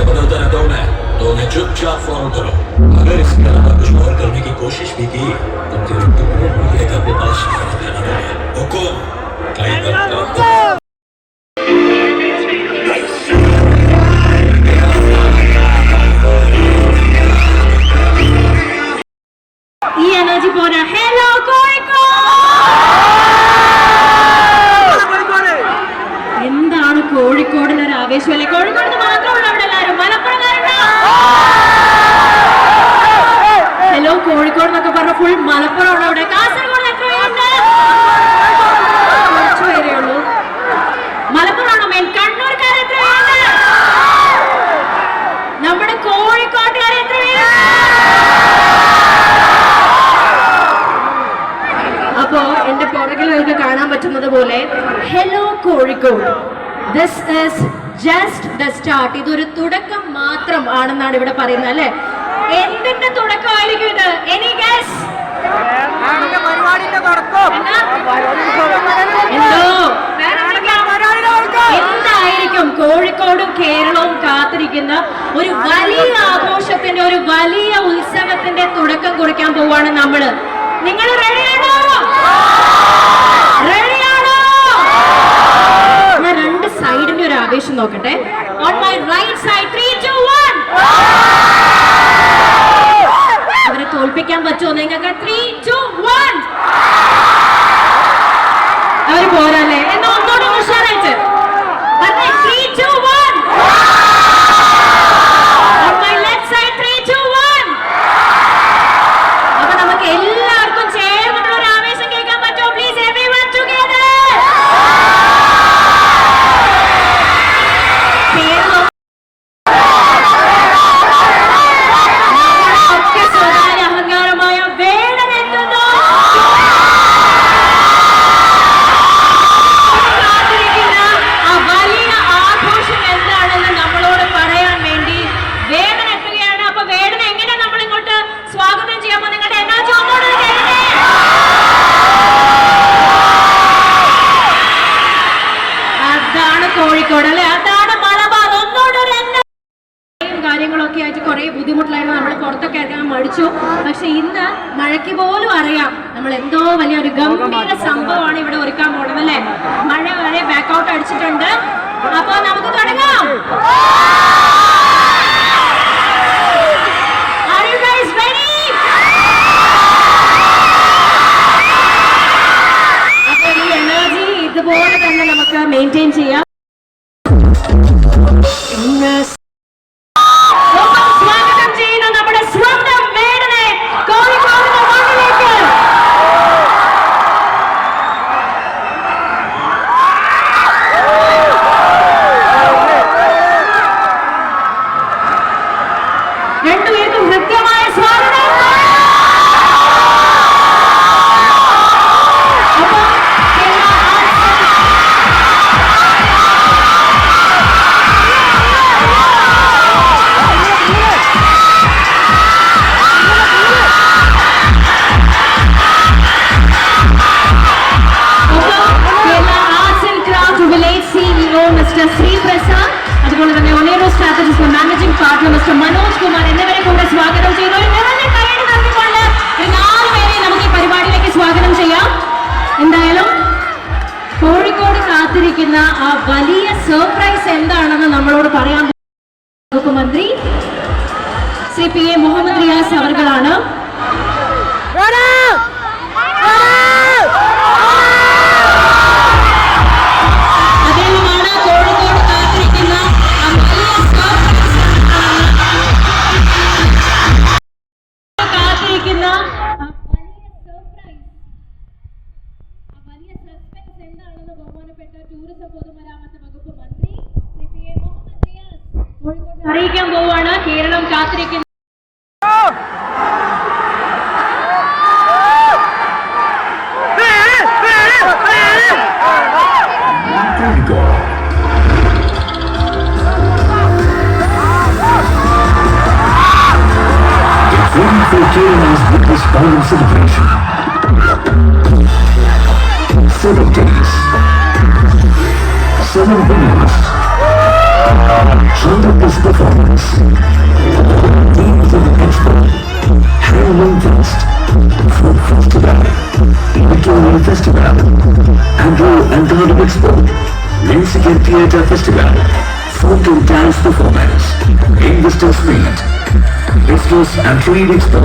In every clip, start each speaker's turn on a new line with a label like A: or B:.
A: से बदलता रहता हूँ मैं, तो उन्हें चुपचाप फॉलो करो। अगर इसके अलावा कुछ और करने की कोशिश भी की तो तेरे टुकड़े टुकड़े करके पास देना पड़ेगा। हुकुम नहीं करता।
B: ഈ എനർജി പോരാ. ഹലോ എന്താണ് കോഴിക്കോടിന് ഒരു ആവേശമല്ലേ? കോഴിക്കോട് മാത്രമല്ല അവിടെ എല്ലാവരും മലപ്പുറംകാരുണ്ടോ? ഹലോ കോഴിക്കോട് എന്നൊക്കെ പറഞ്ഞ ഫുൾ മലപ്പുറമാണ് അവിടെ. കാസർഗോഡ് എത്ര പേരുണ്ട്? കുറച്ചു പേരേ ഉള്ളൂ. മലപ്പുറമാണോ മെയിൻ? കണ്ണൂർക്കാർ എത്ര പേരുണ്ട്? നമ്മുടെ കോഴിക്കോട്ടുകാർ എത്ര പേരുണ്ട്? അപ്പോ എന്റെ പുറകിൽ നിങ്ങൾക്ക് കാണാൻ പറ്റുന്നത് പോലെ hello Kozhikode, this is just the start. ഇതൊരു തുടക്കം മാത്രം ആണെന്നാണ് ഇവിടെ പറയുന്നത് അല്ലെ? എന്തിന്റെ തുടക്കമായിരിക്കും ഇത്? Any guess? എന്തായിരിക്കും? കോഴിക്കോടും കേരളവും കാത്തിരിക്കുന്ന ഒരു വലിയ ആഘോഷത്തിന്റെ, ഒരു വലിയ ഉത്സവത്തിന്റെ തുടക്കം കുറിക്കാൻ പോവാണ് നമ്മള്. നിങ്ങൾ റെഡിയാണോ? റെഡിയാണോ? ഞാൻ രണ്ട് സൈഡിന്റെ ഒരു ആവേശം നോക്കട്ടെ. On my right side 3, 2, 1. അവരെ തോൽപ്പിക്കാൻ പറ്റുമോ നിങ്ങൾക്ക്? 3, 2, 1. അവര് പോരല്ലേ? എന്നാ ഒന്നോടെ ഉഷാറായിട്ട് 3, 2, 1. On my left side 3, 2, 1. അപ്പൊ നമുക്ക് എല്ലാവർക്കും ചേർന്നുള്ള ഒരു ആവേശം കേൾക്കാൻ പറ്റുമോ? Please everyone together. ഒക്കെ സ്വകാര്യ അഹങ്കാരമായ വേടൻ എത്തുന്നു. കാത്തിരിക്കുന്ന ആ വലിയ ആഘോഷം എന്താണെന്ന് നമ്മളോട് പറയാൻ വേണ്ടി വേടൻ എത്തുകയാണ്. അപ്പൊ വേടൻ എങ്ങനെ നമ്മൾ ഇങ്ങോട്ട് സ്വാഗതം ചെയ്യാമോ? നിങ്ങളുടെ എനർജി ഒന്നോട് കേൾക്കണേ. അതാണ് കോഴിക്കോട് അല്ലെ? അതാണ് മലബാർ. ഒന്നോട് കാര്യങ്ങളൊക്കെ ആയിട്ട് കുറെ ബുദ്ധിമുട്ടിലായിരുന്നു. നമ്മൾ പുറത്തൊക്കെ ഇറങ്ങാൻ മടിച്ചു. പക്ഷെ ഇന്ന് മഴയ്ക്ക് പോലും അറിയാം നമ്മൾ എന്തോ വലിയൊരു ഗംഭീര സംഭവമാണ് ഇവിടെ ഒരുക്കാൻ പോണത് അല്ലെ? മഴ വരെ ബാക്കൗട്ട് അടിച്ചിട്ടുണ്ട്. അപ്പൊ നമുക്ക് തുടങ്ങാം. Are you guys ready? അപ്പൊ ഈ എനർജി ഇതുപോലെ തന്നെ നമുക്ക് മെയിൻറ്റെയിൻ ചെയ്യാം. സ്വാഗതം ചെയ്യുന്നു നമ്മുടെ സ്വന്തം വേടനെ കോഴിക്കോട് മണ്ണിലേക്ക്. രണ്ടുപേർക്കും ഹൃദ്യമായ സ്വാഗതം. മിസ്റ്റർ ശ്രീപ്രസാദ്, അതുപോലെ തന്നെ Olero strategist managing partner mister Manoj Kumar എന്നിവരെ കൂടെ സ്വാഗതം ചെയ്തു. നാലുപേരെ നമുക്ക് ഈ പരിപാടിയിലേക്ക് സ്വാഗതം ചെയ്യാം. എന്തായാലും കോഴിക്കോട് കാത്തിരിക്കുന്ന ആ വലിയ സർപ്രൈസ് എന്താണെന്ന് നമ്മളോട് പറയാൻ വകുപ്പ് മന്ത്രി ശ്രീ പി എ മുഹമ്മദ് റിയാസ് അവർകളാണ്. ടൂറിസം പൊതുമരാമത്ത് വകുപ്പ് മന്ത്രി ശ്രീ പി എ മുഹമ്മദ് റിയാസ് കോഴിക്കോട് അറിയിക്കാൻ പോവാണ്. കേരളം കാത്തിരിക്കുന്ന
C: celebration. 7 days, 7 winners, 100+ performance. Teams in Expo, Halloween Fest, Food Festival, Victoria Festival, Andrew Anthony Expo, Music and Theatre Festival, Photo Dance Performance, Investors Meet, Business and Trade Expo.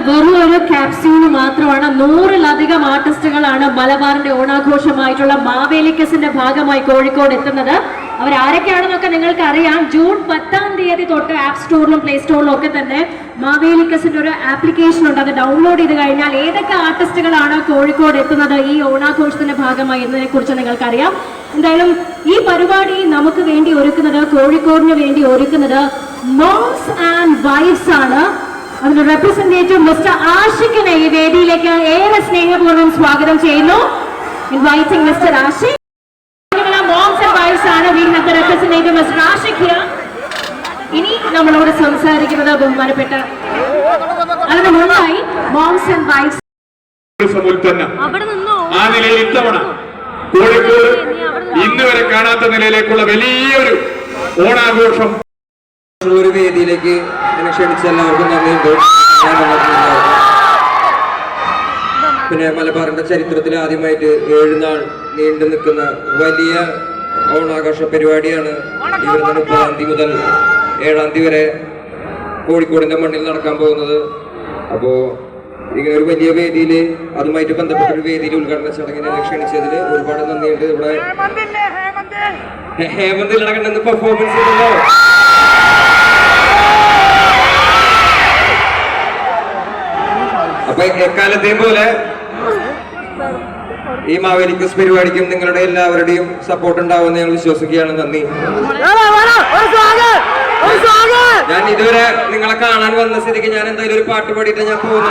B: വെറും ഒരു capsule മാത്രമാണ്. 100-ലധികം ആർട്ടിസ്റ്റുകളാണ് മലബാറിന്റെ ഓണാഘോഷമായിട്ടുള്ള മാവേലിക്കസിന്റെ ഭാഗമായി കോഴിക്കോട് എത്തുന്നത്. അവരാരൊക്കെയാണെന്നൊക്കെ നിങ്ങൾക്ക് അറിയാം. ജൂൺ 10-ാം തീയതി തൊട്ട് ആപ്പ് സ്റ്റോറിലും പ്ലേ സ്റ്റോറിലും ഒക്കെ തന്നെ മാവേലിക്കസിന്റെ ഒരു ആപ്ലിക്കേഷൻ ഉണ്ട്. അത് ഡൗൺലോഡ് ചെയ്ത് കഴിഞ്ഞാൽ ഏതൊക്കെ ആർട്ടിസ്റ്റുകളാണ് കോഴിക്കോട് എത്തുന്നത് ഈ ഓണാഘോഷത്തിന്റെ ഭാഗമായി എന്നതിനെ കുറിച്ച് നിങ്ങൾക്കറിയാം. എന്തായാലും ഈ പരിപാടി നമുക്ക് വേണ്ടി ഒരുക്കുന്നത്, കോഴിക്കോടിന് വേണ്ടി ഒരുക്കുന്നത് മോംസ് ആൻഡ് വൈഫ്സ് ആണ്. അതിന്റെ റെപ്രസെന്റേറ്റീവ് മിസ്റ്റർ ആഷിഖിനെ ഈ വേദിയിലേക്ക് ഏറെ സ്നേഹപൂർവ്വം സ്വാഗതം ചെയ്യുന്നു. Inviting mister Ashiq. Moms and wives ആണ്. We have the representative mister Ashiq here. ഇനി നമ്മളോട് സംസാരിക്കുന്നത് ബഹുമാനപ്പെട്ട അതിന് മുൻപായി മോംസ് ആൻഡ് വൈഫ്സ്
D: ആ നിലയിൽ ഇത്തവണ കോഴിക്കോട് ഇന്ന് വരെ കാണാത്ത നിലയിലേക്കുള്ള വലിയൊരു ഓണാഘോഷം
E: ഒരു വേദിയിലേക്ക് എന്നെ ക്ഷണിച്ച എല്ലാവർക്കും നന്ദിയുണ്ട്. പിന്നെ മലബാറിന്റെ ചരിത്രത്തിൽ ആദ്യമായിട്ട് 7 നാൾ നീണ്ടു നിൽക്കുന്ന വലിയ ഓണാഘോഷ പരിപാടിയാണ് ഇവിടുന്ന് 30-ാം തീയതി മുതൽ 7-ാം തീയതി വരെ കോഴിക്കോടിന്റെ മണ്ണിൽ നടക്കാൻ പോകുന്നത്. അപ്പോ ഇങ്ങനെ ഒരു വലിയ വേദിയിൽ, അതുമായിട്ട് ബന്ധപ്പെട്ട ഒരു വേദിയിൽ ഉദ്ഘാടന ചടങ്ങിനെ ക്ഷണിച്ചതിൽ ഒരുപാട് നന്ദിയുണ്ട്. ഇവിടെ ഹേമന്തിൽ നടക്കുന്ന പെർഫോമൻസ് ചെയ്തല്ലോ. അപ്പൊ എക്കാലത്തെയും പോലെ ഈ മാവേലിക്കസ് പരിപാടിക്കും നിങ്ങളുടെ എല്ലാവരുടെയും സപ്പോർട്ട് ഉണ്ടാവുമെന്ന് ഞങ്ങൾ വിശ്വസിക്കുകയാണ്. നന്ദി. ഞാൻ ഇതുവരെ നിങ്ങളെ കാണാൻ വന്ന സ്ഥിതിക്ക് ഞാൻ എന്തായാലും ഒരു പാട്ട് പാടിയിട്ട് ഞാൻ പോകുന്നു.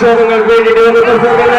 E: പ്രക്ഷോഭങ്ങൾക്ക് വേണ്ടിയിട്ട് വന്ന് പ്രസംഗം